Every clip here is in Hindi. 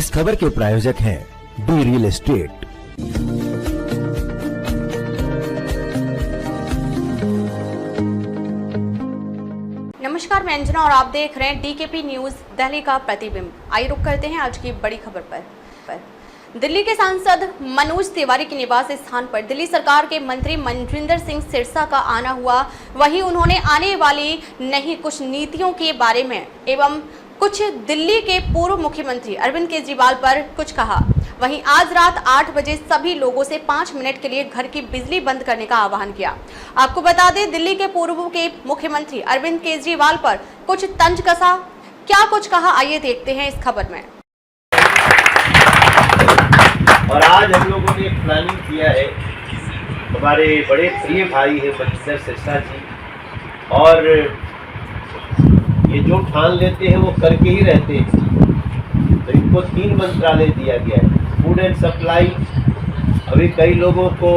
इस खबर के प्रायोजक हैं डी रियल एस्टेट। नमस्कार, मैं अंजना और आप देख रहे हैं डीकेपी न्यूज दिल्ली का प्रतिबिंब। आइए रुक करते हैं आज की बड़ी खबर पर। दिल्ली के सांसद मनोज तिवारी के निवास स्थान पर दिल्ली सरकार के मंत्री मनजिंदर सिंह सिरसा का आना हुआ। वहीं उन्होंने आने वाली नई कुछ नीतियों के बारे में एवं कुछ दिल्ली के पूर्व मुख्यमंत्री अरविंद केजरीवाल पर कुछ कहा। वहीं आज रात 8 बजे सभी लोगों से 5 मिनट के लिए घर की बिजली बंद करने का आह्वान किया। आपको बता दें, दिल्ली के पूर्व के मुख्यमंत्री अरविंद केजरीवाल पर कुछ तंज कसा। क्या कुछ कहा, आइए देखते हैं इस खबर में। और आज हम लोगों ने प्लानिंग किया है, हमारे बड़े प्रिय भाई है मनजिंदर सिरसा जी, और ये जो ठान लेते हैं वो करके ही रहते हैं। तो इनको 3 मंत्रालय दिया गया है। फूड एंड सप्लाई, अभी कई लोगों को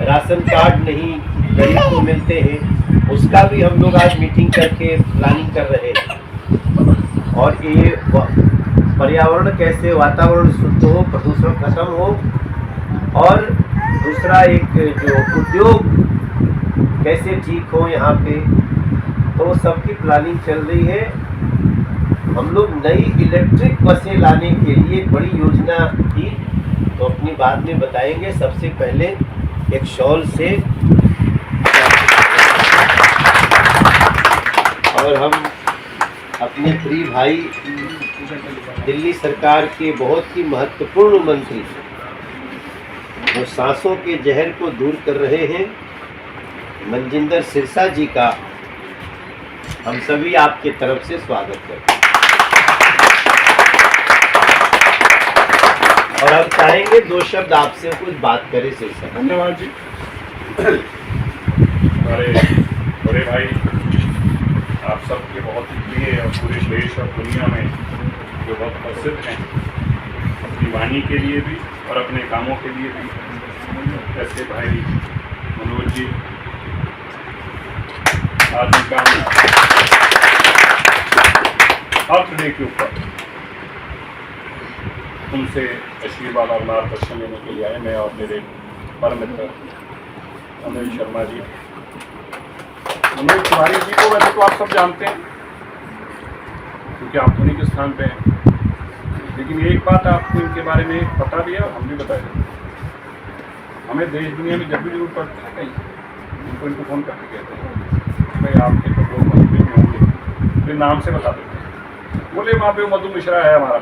राशन कार्ड नहीं गरीब को मिलते हैं, उसका भी हम लोग आज मीटिंग करके प्लानिंग कर रहे हैं। और ये पर्यावरण कैसे, वातावरण शुद्ध हो, प्रदूषण खत्म हो, और दूसरा एक जो उद्योग कैसे ठीक हो यहाँ पे, तो सबकी प्लानिंग चल रही है। हम लोग नई इलेक्ट्रिक बसें लाने के लिए बड़ी योजना थी, तो अपनी बात में बताएंगे। सबसे पहले एक शॉल से, और हम अपने प्रिय भाई दिल्ली सरकार के बहुत ही महत्वपूर्ण मंत्री, वो सांसों के जहर को दूर कर रहे हैं, मनजिंदर सिरसा जी का हम सभी आपके तरफ से स्वागत करते हैं। और अब चाहेंगे 2 शब्द आपसे कुछ बात करें सिरसा। धन्यवाद जी। हमारे बड़े भाई, आप सबके बहुत ही प्रिय और पूरे देश और दुनिया में जो बहुत प्रसिद्ध हैं, अपनी वाणी के लिए भी और अपने कामों के लिए भी, ऐसे भाई मनोज जी, आज उनका अर्थ डे के ऊपर उनसे आशीर्वाद और मार्गदर्शन लेने के लिए आए। मैं और मेरे परम मित्र अनिल शर्मा जी, मनोज तिवारी जी को वैसे तो आप सब जानते हैं क्योंकि आप उन्हीं के स्थान पे हैं, लेकिन एक बात आपको इनके बारे में पता भी है और हम भी बताएंगे। हमें देश दुनिया में जब भी जरूरत पड़ती है कहीं, इनको फ़ोन करके कहते हैं भाई आपके तो लोग वहीं पे भी होंगे, फिर नाम से बता देते हैं। बोले वहाँ पे मधु मिश्रा है हमारा,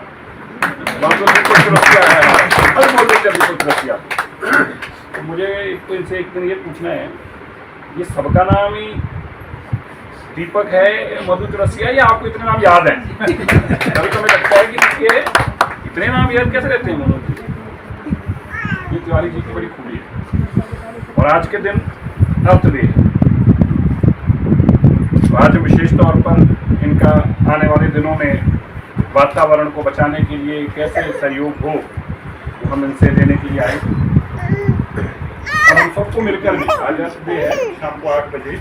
तो मुझे तो इनसे एक दिन ये पूछना है, ये सबका नाम ही दीपक है, मधु चौरसिया, या आपको इतने नाम याद हैं? कभी तो हमें लगता है कि ये इतने नाम याद कैसे रहते हैं मनोज? ये तिवारी जी की बड़ी खूबी है। और आज के दिन अर्थ डे है, तो आज विशेष तौर पर इनका आने वाले दिनों में वातावरण को बचाने के लिए कैसे सहयोग हो, तो हम इनसे लेने के लिए आए। और हम सबको मिलकर भी आज अर्थ डे है, शाम को 8 बजे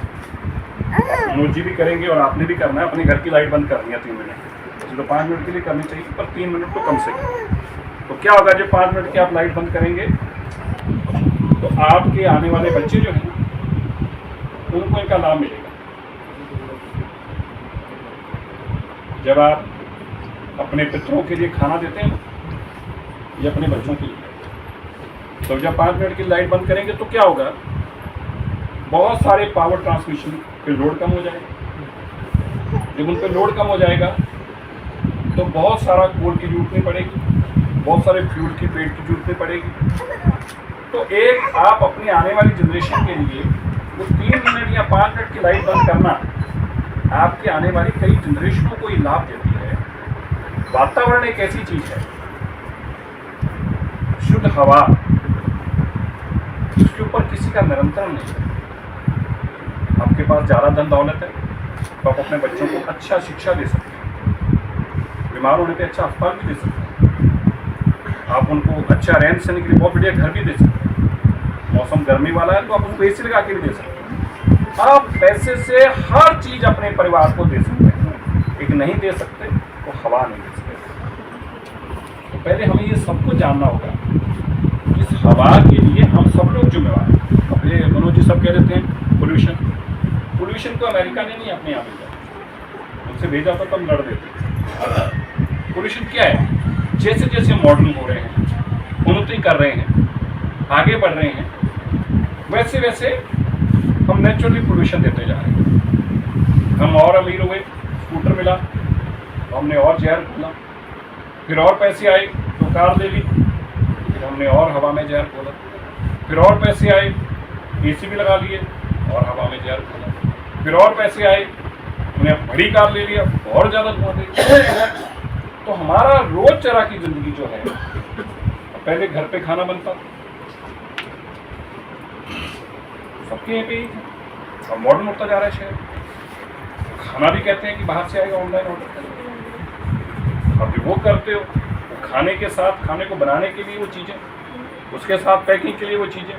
मनोज जी भी करेंगे और आपने भी करना है। अपने घर की लाइट बंद करनी है 3 मिनट, वैसे तो 5 मिनट के लिए करनी चाहिए, पर 3 मिनट तो कम से कम। तो क्या होगा, जब 5 मिनट की आप लाइट बंद करेंगे तो आपके आने वाले बच्चे जो हैं उनको इनका लाभ मिलेगा। जब आप अपने पितरों के लिए खाना देते हैं या अपने बच्चों के लिए, तो जब 5 मिनट की लाइट बंद करेंगे तो क्या होगा, बहुत सारे पावर ट्रांसमिशन पे लोड कम हो जाएगा। जब उन पर लोड कम हो जाएगा तो बहुत सारा कोल की जरूरत नहीं पड़ेगी, बहुत सारे फ्यूल की पेड़ की जरूरत नहीं पड़ेगी। तो एक आप अपनी आने वाली जनरेशन के लिए वो 3 मिनट या 5 मिनट की लाइट बंद करना आपके आने वाली कई जनरेशनों को ये लाभ देती है। वातावरण एक ऐसी चीज है, शुद्ध हवा, उसके ऊपर किसी का नियंत्रण नहीं है। आपके पास ज़्यादा धन दौलत है तो आप अपने बच्चों को अच्छा शिक्षा दे सकते हैं, बीमार होने पे अच्छा अस्पताल भी दे सकते हैं, आप उनको अच्छा रहन सहने के लिए बहुत बढ़िया घर भी दे सकते हैं। मौसम गर्मी वाला है तो आप उनको AC लगा के भी दे सकते हैं। आप पैसे से हर चीज़ अपने परिवार को दे सकते हैं, एक नहीं दे सकते तो हवा नहीं दे सकते। तो पहले हमें ये सबको जानना होगा, इस हवा के लिए हम सब लोग जिम्मेवार हैं। अब ये मनोज जी सब कह देते हैं पोल्यूशन को अमेरिका ने नहीं अपने यहाँ भेजा, उनसे भेजा तो हम लड़ देते। पोल्यूशन क्या है? जैसे जैसे मॉडर्न हो रहे हैं, उन्नति कर रहे हैं, आगे बढ़ रहे हैं, वैसे वैसे हम नेचुरली पोल्यूशन देते जा रहे हैं। हम और अमीर हुए, स्कूटर मिला तो हमने और जहर खोला, फिर और पैसे आए तो कार ले ली, फिर हमने और हवा में जहर खोला, फिर और पैसे आए एसी भी लगा लिए और हवा में जहर खोला, फिर और पैसे आए उन्हें बड़ी कार ले लिया और ज़्यादा धुआं दे दिया। तो हमारा रोजमर्रा की जिंदगी जो है, पहले घर पे खाना बनता सबके यहाँ पे ही था, अब मॉडर्न होता जा रहा है शहर। खाना भी कहते हैं कि बाहर से आएगा, ऑनलाइन ऑर्डर करें, अब वो करते हो। खाने के साथ, खाने को बनाने के लिए वो चीज़ें, उसके साथ पैकिंग के लिए वो चीज़ें,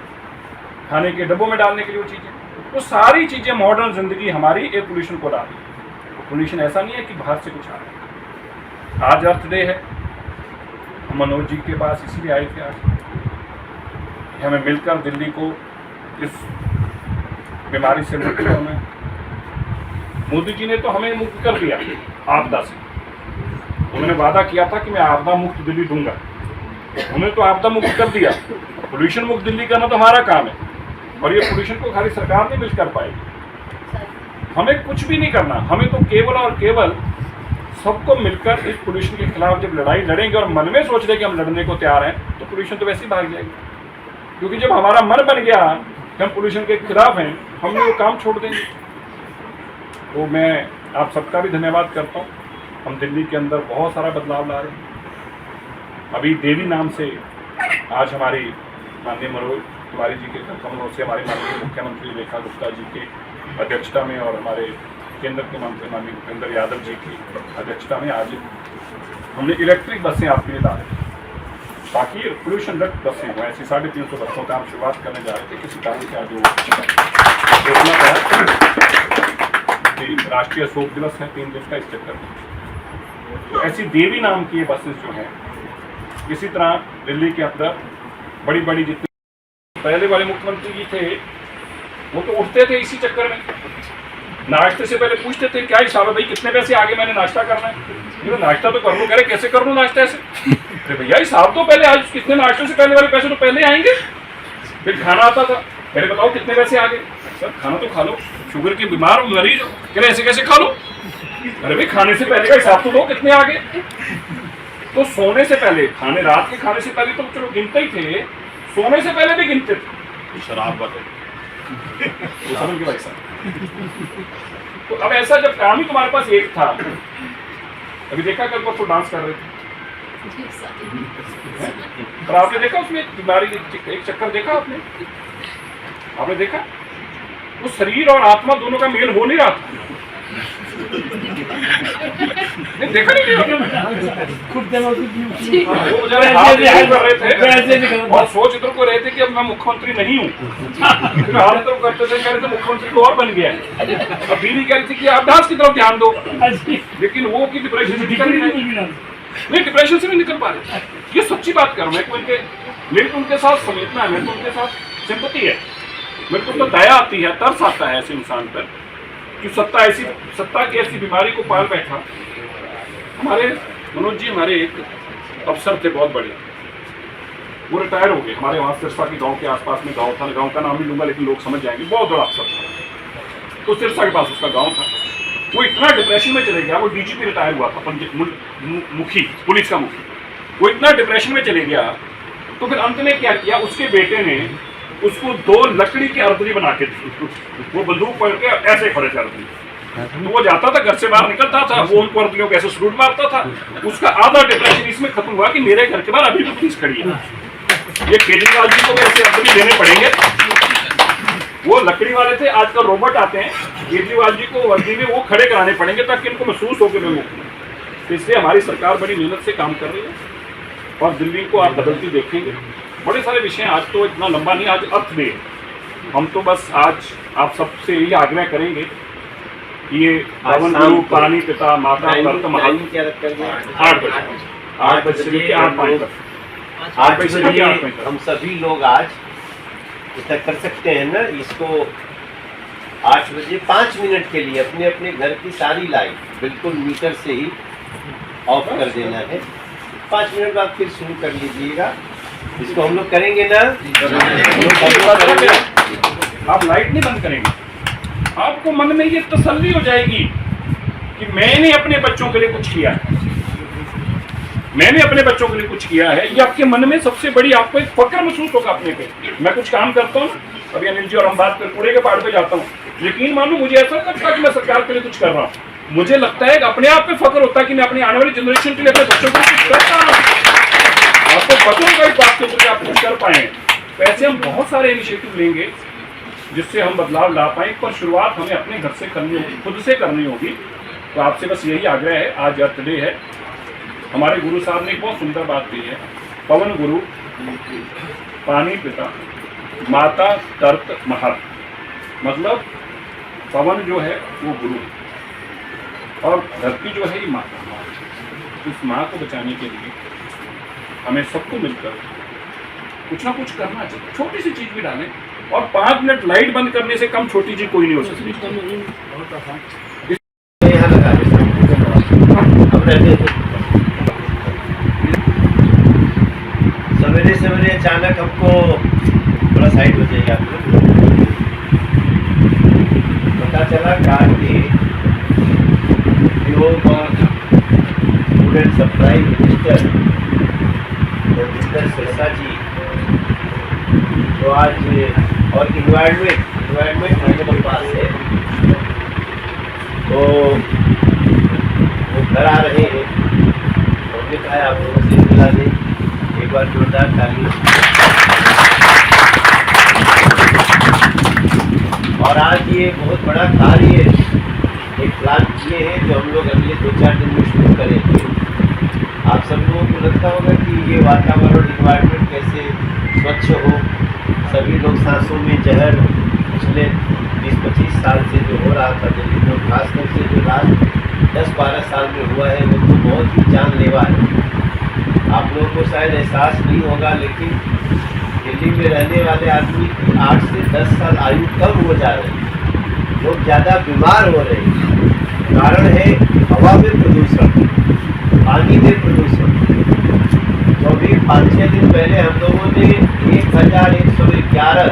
खाने के डब्बों में डालने के लिए वो चीज़ें, वो सारी चीज़ें मॉडर्न जिंदगी हमारी एयर पोल्यूशन को डाली। पोल्यूशन ऐसा नहीं है कि बाहर से कुछ आ रहा है। आज अर्थ डे है, हम मनोज जी के पास इसीलिए आए थे आज, हमें मिलकर दिल्ली को इस बीमारी से मुक्त करना है। मोदी जी ने तो हमें मुक्त कर दिया आपदा से, उन्होंने वादा किया था कि मैं आपदा मुक्त दिल्ली दूंगा, उन्होंने तो आपदा मुक्त कर दिया। पोल्यूशन मुक्त दिल्ली करना तो हमारा काम है, और ये पोल्यूशन को खाली सरकार नहीं मिल कर पाएगी। हमें कुछ भी नहीं करना, हमें तो केवल और केवल सबको मिलकर इस पोल्यूशन के खिलाफ जब लड़ाई लड़ेंगे और मन में सोच लें कि हम लड़ने को तैयार हैं, तो पोल्यूशन तो वैसे ही भाग जाएगी। क्योंकि जब हमारा मन बन गया कि हम पोल्यूशन के खिलाफ हैं, हमने वो काम छोड़ देंगे। तो मैं आप सबका भी धन्यवाद करता हूँ। हम दिल्ली के अंदर बहुत सारा बदलाव ला रहे हैं। अभी देवी नाम से आज हमारी माननीय मनोज तिवारी जी के कमलों से हमारे माननीय मुख्यमंत्री रेखा गुप्ता जी के अध्यक्षता में और हमारे केंद्र के मंत्री माननीय भूपेंद्र यादव जी की अध्यक्षता में आज हमने इलेक्ट्रिक बसें आपके लिए ला रहे हैं, ताकि पोल्यूशन मुक्त बसें हों। ऐसी 350 बसों का हम शुरुआत करने जा रहे थे। किसी कारण से आज जो राष्ट्रीय शोक दिवस है 3 दिन का, इस चक्कर में तो ऐसी देवी नाम की ये बसेस जो हैं, इसी तरह दिल्ली के अंदर बड़ी बड़ी जितनी पहले वाले मुख्यमंत्री जी थे, वो तो उठते थे इसी चक्कर में, नाश्ते से पहले पूछते थे क्या हिसाब है भाई, कितने पैसे आगे मैंने नाश्ता करना है, नाश्ता तो कर लूँ। कह रहे कैसे कर लूँ नाश्ता ऐसे? अरे भैया हिसाब तो पहले, आज कितने नाश्ते से पहले वाले पैसे तो पहले आएंगे। फिर खाना आता था, पहले बताओ कितने पैसे आ गए। सर खाना तो खा लो, शुगर के बीमार मरीज, कह रहे ऐसे कैसे खा लो? अरे भाई खाने से पहले का हिसाब तो दो, कितने आ गए। तो सोने से पहले, खाने रात के खाने से पहले तो चलो गिनते ही थे, सोने से पहले भी गिनते थे। शराब बात भाई साहब। तो अब ऐसा जब काम ही तुम्हारे पास एक था, अभी देखा कल परसों डांस कर रहे थे, पर आपने देखा उसमें बीमारी एक चक्कर देखा आपने देखा वो शरीर और आत्मा दोनों का मेल हो नहीं रहा था। नहीं देखा नहीं खुद कर रहे थे और सोच इधर को रहे थे कि अब मैं मुख्यमंत्री नहीं हूँ, फिर हाल तो करते थे, कह रहे थे मुख्यमंत्री को और बन गया है। अब बीवी कह रही थी कि आप डांस की तरफ ध्यान दो, लेकिन वो की डिप्रेशन से निकल नहीं, डिप्रेशन से नहीं निकल पा रहे। ये सच्ची बात कर रहा हूँ। मेरे को उनके साथ संवेदना है, मेरे को उनके साथ सिंपैथी है, मेरे को तो दया आती है, तरस आता है ऐसे इंसान पर कि सत्ता की ऐसी बीमारी को पाल बैठा। हमारे मनोज जी हमारे एक अफसर थे बहुत बड़े, वो रिटायर हो गए। हमारे वहाँ सिरसा के गांव के आसपास में गांव था, गांव का नाम नहीं लूंगा लेकिन लोग समझ जाएंगे, बहुत बड़ा अफसर था। तो सिरसा के पास उसका गांव था। वो इतना डिप्रेशन में चले गया, वो डीजीपी रिटायर हुआ था, मुखी, पुलिस का मुखी। वो इतना डिप्रेशन में चले गया, तो फिर अंत में क्या किया, उसके बेटे ने उसको 2 लकड़ी की अर्दली बना के दी। वो बंदूक पकड़ के ऐसे खड़े थे अर्दली, तो वो जाता था घर से बाहर निकलता था, वो उनको अर्दलियों को ऐसे सलूट मारता था। उसका आधा डिप्रेशन इसमें खत्म हुआ कि मेरे घर के बाहर अभी भी पुलिस खड़ी है। ये केजरीवाल जी को ऐसे अर्दली देने पड़ेंगे। वो लकड़ी वाले थे, आजकल रोबोट आते हैं, केजरीवाल जी को वर्दी में वो खड़े कराने पड़ेंगे ताकि इनको महसूस हो कि मैं मुख्य। तो इसलिए हमारी सरकार बड़ी मेहनत से काम कर रही है और दिल्ली को आप बदलती देखेंगे। बड़े सारे विषय, आज तो इतना लंबा नहीं, आज अर्थ डे। हम तो बस आज आप सबसे यही आग्रह करेंगे कि ये पावन गुरु पानी पिता माता 8 बजे 8 बजे से लेकर 8:05 तक। 8 बजे से लेकर 8:05 बजे तक। हम सभी लोग आज तक कर सकते हैं ना इसको। 8 बजे 5 मिनट के लिए अपने अपने घर की सारी लाइट बिल्कुल मीटर से ही ऑफ कर देना है। 5 मिनट बाद फिर शुरू कर लीजिएगा। इसको हम लोग करेंगे ना। आप लाइट नहीं बंद करेंगे, आपको मन में ये तसल्ली हो जाएगी कि मैंने अपने बच्चों के लिए कुछ किया है, मैंने अपने बच्चों के लिए कुछ किया है। ये आपके मन में सबसे बड़ी आपको एक फक्र महसूस होगा अपने पे। मैं कुछ काम करता हूँ, अभी अनिल जी और हम बात कर कूड़े के पहाड़ पे जाता हूँ, यकीन मानो मुझे ऐसा लगता है कि मैं सरकार के लिए कुछ कर रहा हूँ। मुझे लगता है कि अपने आप पे फक्र होता है कि मैं अपनी आने वाली जनरेशन के लिए अपने बच्चों को कुछ कर रहा हूँ। आपको पता होगा इस बात के ऊपर आप कुछ कर पाए। तो ऐसे हम बहुत सारे इनिशिएटिव लेंगे जिससे हम बदलाव ला पाएँ, पर शुरुआत हमें अपने घर से करनी होगी, खुद से करनी होगी। तो आपसे बस यही आग्रह है। आज अर्थ डे है। हमारे गुरु साहब ने एक बहुत सुंदर बात कही है, पवन गुरु, पानी पिता, माता तरत महर। मतलब पवन जो है वो गुरु और धरती जो है ये माता। इस माँ को बचाने के लिए हमें सबको मिलकर कुछ ना कुछ करना चाहिए। छोटी सी चीज भी डालें, और 5 मिनट लाइट बंद करने से कम छोटी चीज कोई नहीं हो सकती। यहाँ लगा अब रहते थे सवेरे सवेरे अचानक हमको थोड़ा साइड हो जाएगा आप लोग। पता चला कार के योग और food and supply minister Sirsa ji तो आज और इन्वायरमेंट मेरे पास है, तो वो घर आ रहे हैं। हमने कहा आप लोगों से मिला दें, एक बार जोरदार ताली। और आज ये बहुत बड़ा कार्य एक प्लान किए हैं जो हम लोग अगले 2-4 दिन में शुरू करेंगे। आप सब लोगों को लगता होगा कि ये वातावरण इन्वायरमेंट कैसे स्वच्छ हो। सभी लोग सांसों में जहर पिछले 20-25 साल से जो हो रहा था दिल्ली में, खासकर से जो लास्ट 10-12 साल में हुआ है वो तो बहुत ही जानलेवा है। आप लोगों को शायद एहसास नहीं होगा, लेकिन दिल्ली में रहने वाले आदमी की 8 से 10 साल आयु कम हो जा रही है। लोग ज़्यादा बीमार हो रहे हैं। कारण है हवा में प्रदूषण, पानी में प्रदूषण। तो अभी 5-6 दिन पहले हम लोगों ने 1111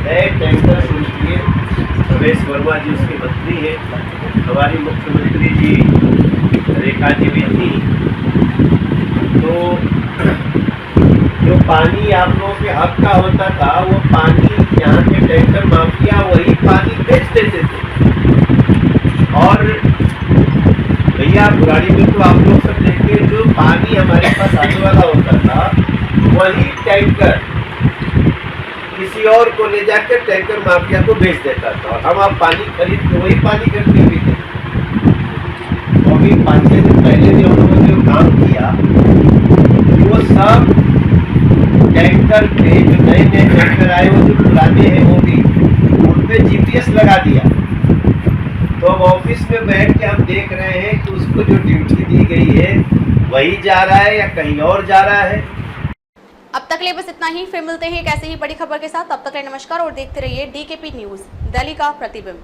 नए टैंकर शुरू किए। रमेश वर्मा जी उसके मंत्री हैं, हमारी मुख्यमंत्री जी रेखा जी भी थी। तो जो पानी आप लोगों के हक का होता था वो पानी यहाँ के टैंकर माफिया वही पानी बेच देते थे। और भैया बुराड़ी में तो आप लोग सब देखे, जो पानी हमारे पास आने वाला होता था वही टैंकर किसी और को ले जाकर टैंकर माफिया को बेच देता था, और हम आप पानी खरीद के वही पानी करके पीते। तो अभी 5-6 दिन पहले भी हम लोगों ने काम किया कि वो सब टैंकर पे जो नए टैंकर आए वो जो पुराने हैं वो भी उन पे GPS लगा दिया। तो अब ऑफिस में बैठ के हम देख रहे हैं कि उसको जो ड्यूटी दी गई है वही जा रहा है या कहीं और जा रहा है। अब तक ले बस इतना ही। फिर मिलते हैं एक ऐसे ही बड़ी खबर के साथ। तब तक के लिए नमस्कार और देखते रहिए DKP न्यूज़, दिल्ली का प्रतिबिंब।